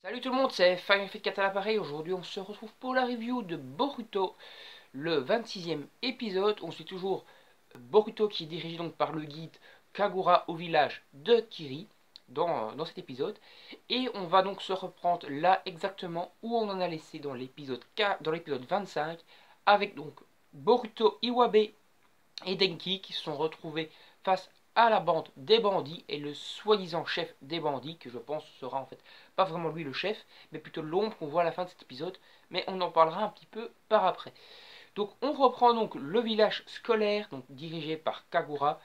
Salut tout le monde, c'est Final Fight 4 à l'appareil. Aujourd'hui, on se retrouve pour la review de Boruto, le 26e épisode. On suit toujours Boruto qui est dirigé donc par le guide Kagura au village de Kiri dans cet épisode. Et on va donc se reprendre là exactement où on en a laissé dans l'épisode 25 avec donc Boruto, Iwabe et Denki qui se sont retrouvés face à la bande des bandits et le soi-disant chef des bandits, que je pense sera en fait pas vraiment lui le chef, mais plutôt l'ombre qu'on voit à la fin de cet épisode, mais on en parlera un petit peu par après. Donc on reprend donc le village scolaire, donc dirigé par Kagura.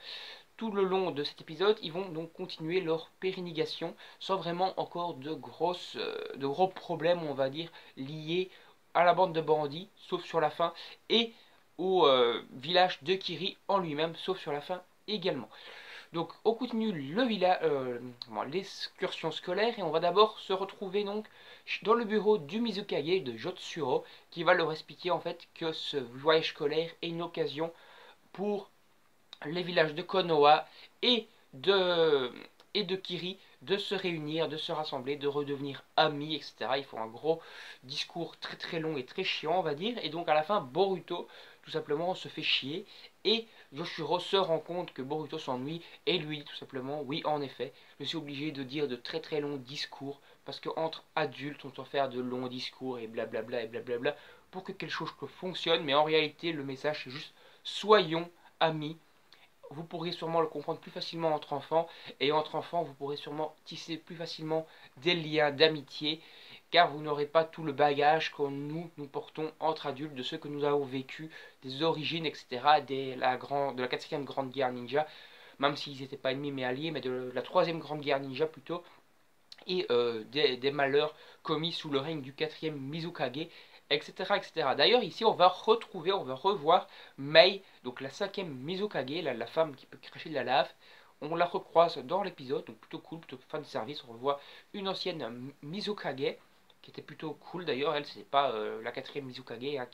Tout le long de cet épisode, ils vont donc continuer leur pérennisation sans vraiment encore de gros problèmes, on va dire, liés à la bande de bandits, sauf sur la fin, et au village de Kiri en lui-même, sauf sur la fin également. Donc on continue l'excursion scolaire et on va d'abord se retrouver donc dans le bureau du Mizukage de Jotsuro qui va leur expliquer en fait que ce voyage scolaire est une occasion pour les villages de Konoha et de, et de Kiri de se réunir, de se rassembler, de redevenir amis, etc. Il faut un gros discours très très long et très chiant, on va dire. Et donc à la fin, Boruto, tout simplement, se fait chier. Et Yoshiro se rend compte que Boruto s'ennuie et lui, tout simplement, oui, en effet, je suis obligé de dire de très très longs discours parce qu'entre adultes, on doit faire de longs discours et blablabla et blablabla pour que quelque chose fonctionne. Mais en réalité, le message, c'est juste soyons amis. Vous pourrez sûrement le comprendre plus facilement entre enfants, et entre enfants, vous pourrez sûrement tisser plus facilement des liens d'amitié, car vous n'aurez pas tout le bagage que nous portons entre adultes, de ce que nous avons vécu, des origines, etc., de la quatrième grande guerre ninja, même s'ils n'étaient pas ennemis mais alliés, mais de la troisième grande guerre ninja plutôt, et des malheurs commis sous le règne du quatrième Mizukage, etc. etc. D'ailleurs, ici, on va revoir Mei, donc la cinquième Mizukage, la femme qui peut cracher de la lave. On la recroise dans l'épisode, donc plutôt cool, plutôt fan de service. On revoit une ancienne Mizukage, qui était plutôt cool d'ailleurs. Elle, c'est pas la quatrième Mizukage, hein,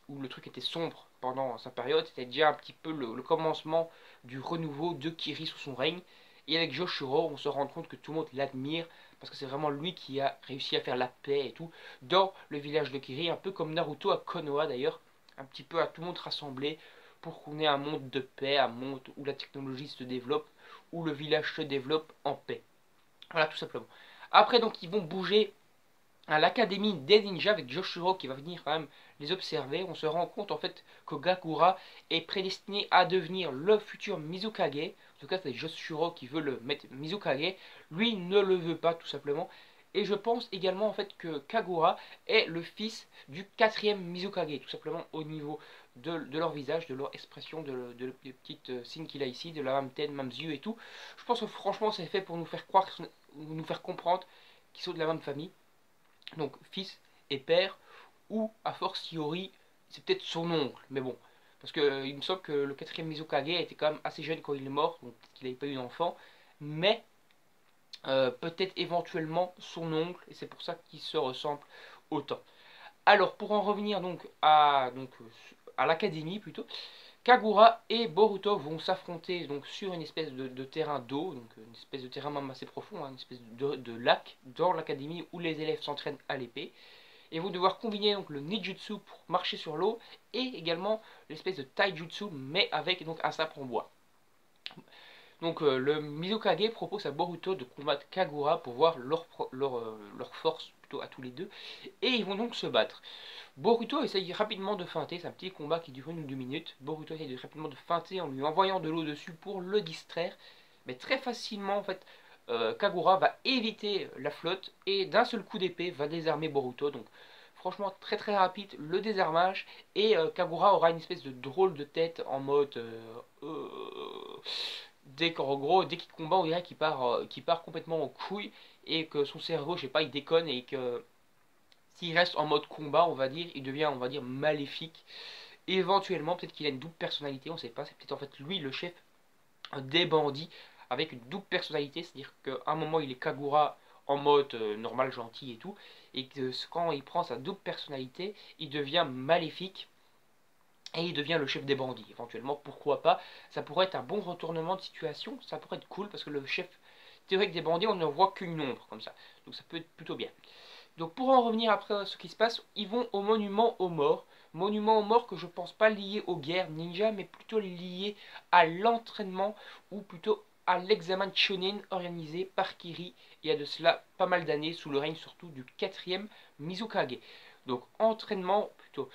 où le truc était sombre pendant sa période. C'était déjà un petit peu le commencement du renouveau de Kiri sous son règne. Et avec Joshuro, on se rend compte que tout le monde l'admire parce que c'est vraiment lui qui a réussi à faire la paix et tout dans le village de Kiri, un peu comme Naruto à Konoha d'ailleurs, un petit peu à tout le monde rassemblé pour qu'on ait un monde de paix, un monde où la technologie se développe, où le village se développe en paix. Voilà tout simplement. Après donc ils vont bouger à l'académie des ninjas avec Joshuro qui va venir quand même les observer. On se rend compte en fait que Gakura est prédestiné à devenir le futur Mizukage. En tout cas, c'est Joshuro qui veut le mettre Mizukage. Lui ne le veut pas tout simplement. Et je pense également en fait que Kagura est le fils du quatrième Mizukage, tout simplement au niveau de leur visage, de leur expression, des petites signes qu'il a ici, de la même tête, même yeux et tout. Je pense que franchement c'est fait pour nous faire croire, nous faire comprendre qu'ils sont de la même famille, donc fils et père, ou a fortiori, c'est peut-être son oncle, mais bon. Parce que il me semble que le quatrième Mizukage était quand même assez jeune quand il est mort, donc peut-être qu'il n'avait pas eu d'enfant, mais peut-être éventuellement son oncle, et c'est pour ça qu'ils se ressemblent autant. Alors, pour en revenir à l'académie plutôt, Kagura et Boruto vont s'affronter donc sur une espèce de terrain d'eau, donc une espèce de terrain même assez profond, hein, une espèce de lac dans l'académie où les élèves s'entraînent à l'épée. Et vous devoir combiner donc le ninjutsu pour marcher sur l'eau et également l'espèce de taijutsu mais avec donc un sabre en bois. Donc le Mizukage propose à Boruto de combattre Kagura pour voir leur force plutôt à tous les deux et ils vont donc se battre. Boruto essaye rapidement de feinter, c'est un petit combat qui dure 1 ou 2 minutes. Boruto essaye rapidement de feinter en lui envoyant de l'eau dessus pour le distraire, mais très facilement en fait Kagura va éviter la flotte et d'un seul coup d'épée va désarmer Boruto. Donc franchement très très rapide le désarmage et Kagura aura une espèce de drôle de tête en mode dès qu'en gros dès qu'il combat on dirait qu'il part complètement en couille et que son cerveau je sais pas il déconne et que s'il reste en mode combat on va dire il devient on va dire maléfique. Et éventuellement peut-être qu'il a une double personnalité, on sait pas, c'est peut-être en fait lui le chef des bandits avec une double personnalité, c'est-à-dire qu'à un moment il est Kagura en mode normal, gentil et tout, et que quand il prend sa double personnalité, il devient maléfique et il devient le chef des bandits. Éventuellement, pourquoi pas, ça pourrait être un bon retournement de situation, ça pourrait être cool parce que le chef théorie que des bandits, on ne voit qu'une ombre comme ça. Donc ça peut être plutôt bien. Donc pour en revenir après à ce qui se passe, ils vont au monument aux morts. Monument aux morts que je pense pas lié aux guerres ninja, mais plutôt lié à l'entraînement, ou plutôt à l'examen de Chunin organisé par Kiri il y a de cela pas mal d'années, sous le règne surtout du 4e Mizukage. Donc entraînement, plutôt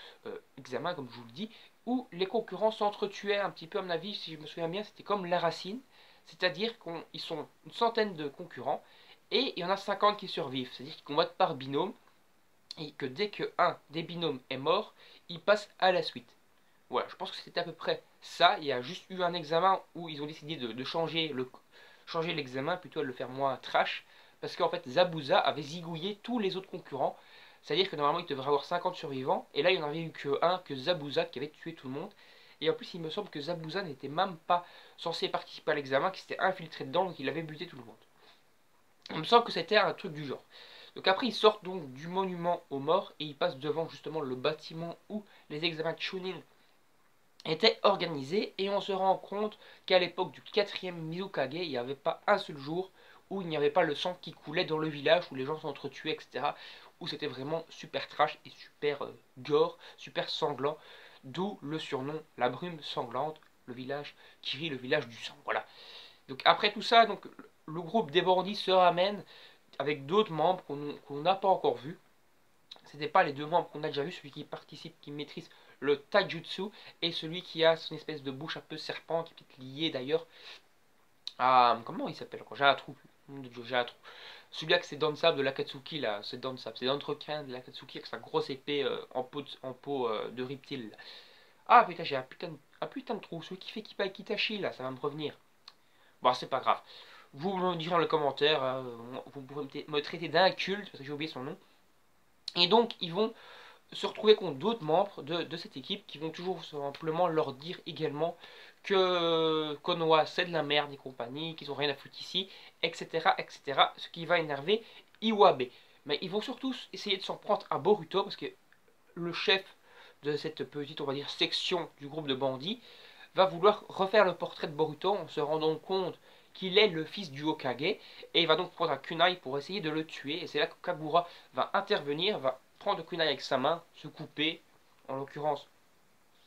examen comme je vous le dis, où les concurrents s'entretuaient un petit peu à mon avis, si je me souviens bien, c'était comme la racine, c'est-à-dire qu'ils sont une centaine de concurrents, et il y en a 50 qui survivent, c'est-à-dire qu'ils combattent par binôme, et que dès que un des binômes est mort, ils passent à la suite. Voilà, je pense que c'était à peu près ça. Il y a juste eu un examen où ils ont décidé de changer l'examen, plutôt de le faire moins trash, parce qu'en fait Zabuza avait zigouillé tous les autres concurrents. C'est-à-dire que normalement il devrait avoir 50 survivants, et là il n'y en avait eu que un, que Zabuza, qui avait tué tout le monde. Et en plus il me semble que Zabuza n'était même pas censé participer à l'examen, qu'il s'était infiltré dedans, donc il avait buté tout le monde. Il me semble que c'était un truc du genre. Donc après ils sortent donc du monument aux morts, et ils passent devant justement le bâtiment où les examens de Chunin étaient organisés, et on se rend compte qu'à l'époque du 4e Mizukage, il n'y avait pas un seul jour où il n'y avait pas le sang qui coulait dans le village, où les gens s'entretuaient, etc. Où c'était vraiment super trash et super gore, super sanglant, d'où le surnom la brume sanglante, le village qui rit le village du sang. Voilà. Donc après tout ça, donc le groupe des bandits se ramène avec d'autres membres qu'on n'a pas encore vus. C'était pas les deux membres qu'on a déjà vus, celui qui participe, qui maîtrise le taijutsu, et celui qui a son espèce de bouche un peu serpent, qui est peut-être lié d'ailleurs à... Comment il s'appelle encore? J'ai un trou. J'ai un trou. Celui-là que c'est dans le sable de l'Akatsuki, là, c'est dans le sable. C'est l'entrequin de l'Akatsuki avec sa grosse épée en peau de reptile. Ah putain, j'ai un putain de trou. Celui qui fait Kipa Kitashi, là, ça va me revenir. Bon, c'est pas grave. Vous me direz dans les commentaires, vous pouvez me traiter d'inculte, parce que j'ai oublié son nom. Et donc, ils vont se retrouver contre d'autres membres de cette équipe qui vont toujours simplement leur dire également que Konoha c'est de la merde et compagnie, qu'ils ont rien à foutre ici, etc., etc. Ce qui va énerver Iwabe. Mais ils vont surtout essayer de s'en prendre à Boruto, parce que le chef de cette petite, on va dire, section du groupe de bandits va vouloir refaire le portrait de Boruto en se rendant compte qu'il est le fils du Hokage, et il va donc prendre un kunai pour essayer de le tuer, et c'est là que Kagura va intervenir, va prendre le kunai avec sa main, se couper, en l'occurrence,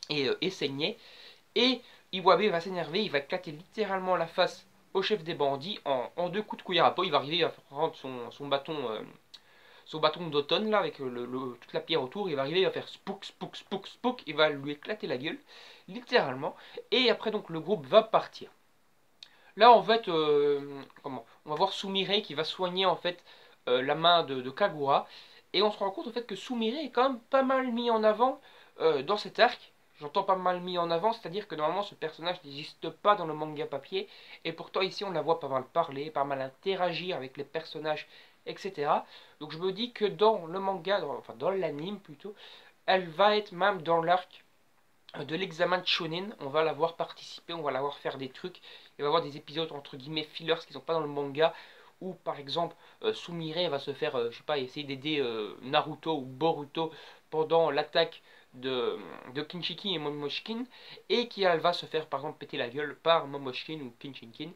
et saigner, et Iwabe va s'énerver, il va éclater littéralement la face au chef des bandits en deux coups de couillard. Il va arriver à prendre son bâton d'automne là avec toute la pierre autour, il va arriver, il va faire spook, spook, spook, spook, il va lui éclater la gueule, littéralement, et après donc le groupe va partir. Là en fait, on va voir Sumire qui va soigner en fait la main de Kagura, et on se rend compte en fait que Sumire est quand même pas mal mis en avant dans cet arc. J'entends pas mal mis en avant, c'est-à-dire que normalement ce personnage n'existe pas dans le manga papier, et pourtant ici on la voit pas mal parler, pas mal interagir avec les personnages, etc. Donc je me dis que dans le manga, enfin dans l'anime plutôt, elle va être même dans l'arc de l'examen de Shonen, on va la voir participer, on va la voir faire des trucs, il va y avoir des épisodes entre guillemets fillers qui sont pas dans le manga, où par exemple Sumire va se faire, je sais pas, essayer d'aider Naruto ou Boruto pendant l'attaque de Kinshiki et Momoshkin, et qui elle va se faire par exemple péter la gueule par Momoshkin ou Kinshikin.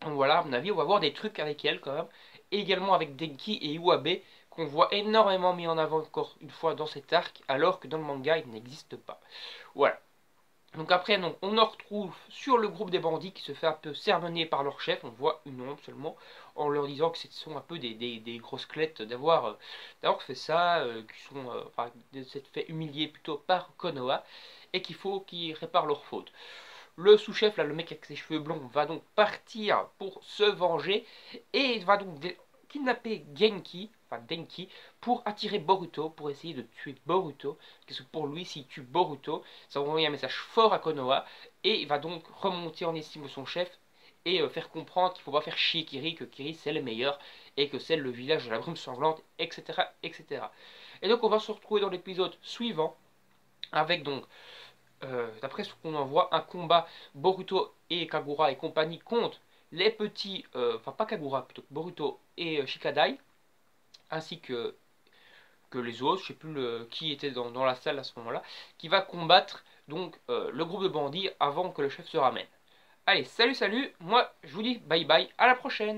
Donc voilà, à mon avis, on va voir des trucs avec elle quand même, et également avec Denki et Iwabe, qu'on voit énormément mis en avant encore une fois dans cet arc, alors que dans le manga il n'existe pas. Voilà. Donc après, on en retrouve sur le groupe des bandits qui se fait un peu sermonner par leur chef, on voit une ombre seulement, en leur disant que ce sont un peu des grosses squelettes d'avoir fait ça, qui sont enfin, s'être fait humilier plutôt par Konoha, et qu'il faut qu'ils réparent leur faute. Le sous-chef, là, le mec avec ses cheveux blonds, va donc partir pour se venger, et il va donc kidnapper Genki, enfin Denki, pour attirer Boruto, pour essayer de tuer Boruto, parce que pour lui, s'il tue Boruto, ça va envoyer un message fort à Konoha, et il va donc remonter en estime de son chef, et faire comprendre qu'il ne faut pas faire chier Kiri, que Kiri c'est le meilleur, et que c'est le village de la brume sanglante, etc., etc. Et donc on va se retrouver dans l'épisode suivant, avec donc d'après ce qu'on en voit, un combat Boruto et Kagura et compagnie contre les petits, enfin pas Kagura, plutôt Boruto et Shikadai, ainsi que les autres, je sais plus qui était dans la salle à ce moment-là, qui va combattre donc le groupe de bandits avant que le chef se ramène. Allez, salut, salut, moi je vous dis bye bye, à la prochaine.